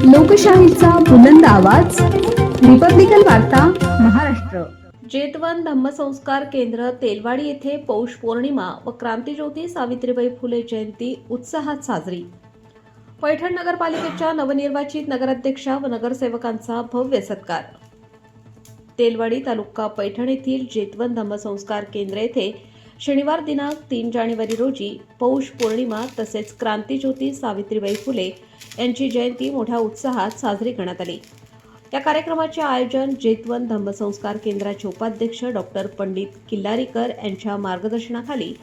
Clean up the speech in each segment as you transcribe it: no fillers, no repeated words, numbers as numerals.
लोकशाहीचा बुलंद आवाज, रिपब्लिकन वार्ता, महाराष्ट्र. जेतवन धम्मसंस्कार केंद्र तेलवाडी येथे पौष पौर्णिमा व क्रांतीज्योती सावित्रीबाई फुले जयंती उत्साहात साजरी. पैठण नगरपालिकेच्या नवनिर्वाचित नगराध्यक्षा व नगरसेवकांचा भव्य सत्कार. तेलवाडी तालुका पैठण येथील जेतवन धम्मसंस्कार केंद्र येथे शनिवार दिनांक 3 जानेवारी रोजी पौष पौर्णिमा तसेच क्रांतीज्योती सावित्रीबाई फुले यांची जयंती मोठ्या उत्साहात साजरी करण्यात आली. या कार्यक्रमाचे आयोजन जेतवन धम्मसंस्कार केंद्राचे उपाध्यक्ष डॉक्टर पंडित किल्लारीकर यांच्या मार्गदर्शनाखाली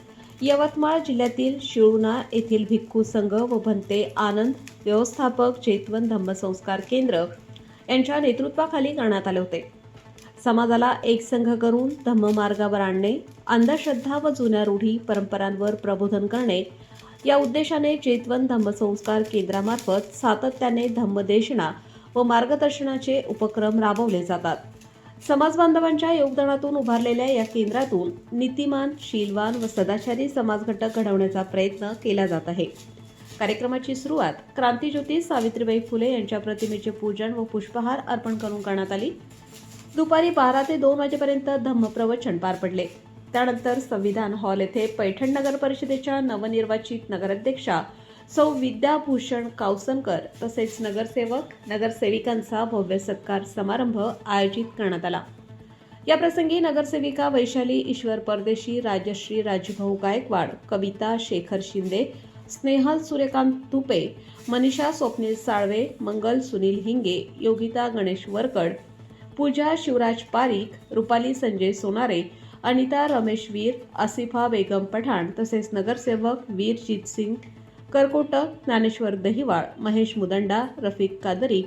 यवतमाळ जिल्ह्यातील शिळुणा येथील भिक्खू संघ व भंते आनंद व्यवस्थापक जेतवन धम्मसंस्कार केंद्र यांच्या नेतृत्वाखाली करण्यात आले होते. समाजाला एक संघ करून धम्ममार्गावर आणणे, अंधश्रद्धा व जुन्या रूढी परंपरांवर प्रबोधन करणे या उद्देशाने जेतवन धम्मसंस्कार केंद्रामार्फत सातत्याने धम्मदेशना व मार्गदर्शनाचे उपक्रम राबवले जातात. समाज बांधवांच्या योगदानातून उभारलेल्या या केंद्रातून नीतिमान, शीलवान व सदाचारी समाज घटक घडवण्याचा प्रयत्न केला जात आहे. कार्यक्रमाची सुरुवात क्रांतीज्योती सावित्रीबाई फुले यांच्या प्रतिमेचे पूजन व पुष्पहार अर्पण करून करण्यात आली. दुपारी 12 ते 2 वाजेपर्यंत धम्मप्रवचन पार पडले. त्यानंतर संविधान हॉल येथे पैठण नगर परिषदेच्या नवनिर्वाचित नगराध्यक्षा सौ विद्याभूषण कावसनकर तसेच नगरसेवक नगरसेविकांचा भव्य सत्कार समारंभ आयोजित करण्यात आला. या प्रसंगी नगरसेविका वैशाली ईश्वर परदेशी, राजश्री राजभाऊ गायकवाड, कविता शेखर शिंदे, स्नेहल सूर्यकांत तुपे, मनीषा स्वप्नील साळवे, मंगल सुनील हिंगे, योगिता गणेश वरकड, पूजा शिवराज पारीख, रुपाली संजय सोनारे, अनिता रमेश वीर, आसिफा बेगम पठाण तसेच नगरसेवक वीरजीत सिंग करकोटक, ज्ञानेश्वर दहिवाळ, महेश मुदंडा, रफिक कादरी,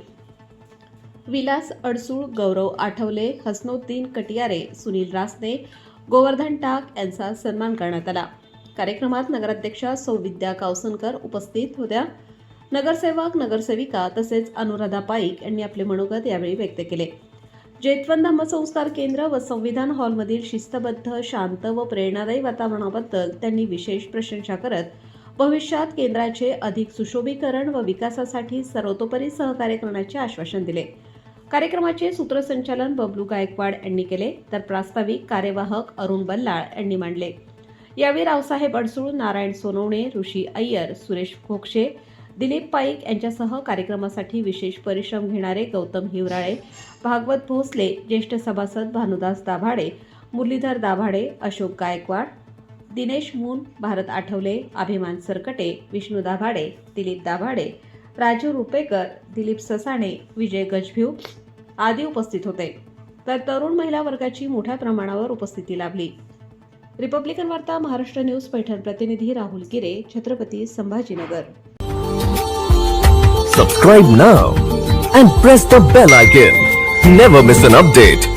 विलास अडसूळ, गौरव आठवले, हसनोद्दीन कटियारे, सुनील रासने, गोवर्धन टाक यांचा सन्मान करण्यात आला. कार्यक्रमात नगराध्यक्षा सौ विद्या कावसनकर उपस्थित होत्या. नगरसेवक, नगरसेविका तसेच अनुराधा पाईक यांनी आपले मनोगत यावेळी व्यक्त केले. जेतवन धम्मसंस्कार केंद्र व संविधान हॉलमधील शिस्तबद्ध, शांत व प्रेरणादायी वातावरणाबद्दल त्यांनी विशेष प्रशंसा करत भविष्यात केंद्राचे अधिक सुशोभीकरण व विकासासाठी सर्वतोपरी सहकार्य करण्याचे आश्वासन दिले. कार्यक्रमाचे सूत्रसंचालन बबलू गायकवाड यांनी केले तर प्रास्ताविक कार्यवाहक अरुण बल्लाळ यांनी मांडले. यावेळी रावसाहेब अडसूळ, नारायण सोनवणे, ऋषी अय्यर, सुरेश खोक्षे, दिलीप पाईक यांच्यासह कार्यक्रमासाठी विशेष परिश्रम घेणारे गौतम हिवराळे, भागवत भोसले, ज्येष्ठ सभासद भानुदास दाभाडे, मुरलीधर दाभाडे, अशोक गायकवाड, दिनेश मून, भारत आठवले, अभिमान सरकटे, विष्णू दाभाडे, दिलीप दाभाडे, राजू रुपेकर, दिलीप ससाणे, विजय गजभिव आदी उपस्थित होते. तर तरुण महिला वर्गाची मोठ्या प्रमाणावर उपस्थिती लाभली. रिपब्लिकन वार्ता, महाराष्ट्र न्यूज, पैठण. प्रतिनिधी राहुल गिरे, Chhatrapati Sambhajinagar. Subscribe now and press the bell icon. Never miss an update.